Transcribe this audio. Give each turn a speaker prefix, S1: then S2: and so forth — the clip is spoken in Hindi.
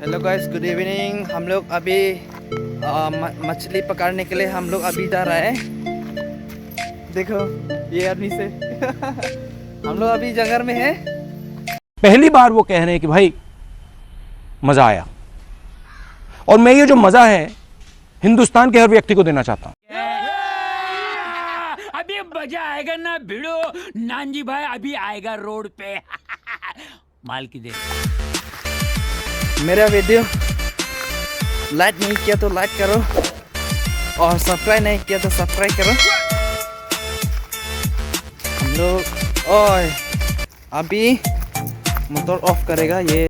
S1: Hello guys, good evening. हम लोग अभी मछली पकड़ने के लिए हम लोग अभी जा रहे हैं। देखो ये आदमी से हम लोग अभी जंगल में हैं।
S2: पहली बार वो कह रहे हैं कि भाई मजा आया, और मैं ये जो मजा है हिंदुस्तान के हर व्यक्ति को देना चाहता हूं।
S3: अभी मजा आएगा ना भिड़ो। नानजी भाई अभी आएगा रोड पे। माल की दे।
S1: मेरा वीडियो लाइक नहीं किया तो लाइक करो, और सब्सक्राइब नहीं किया तो सब्सक्राइब करो। हम लोग और अभी मोटर ऑफ करेगा ये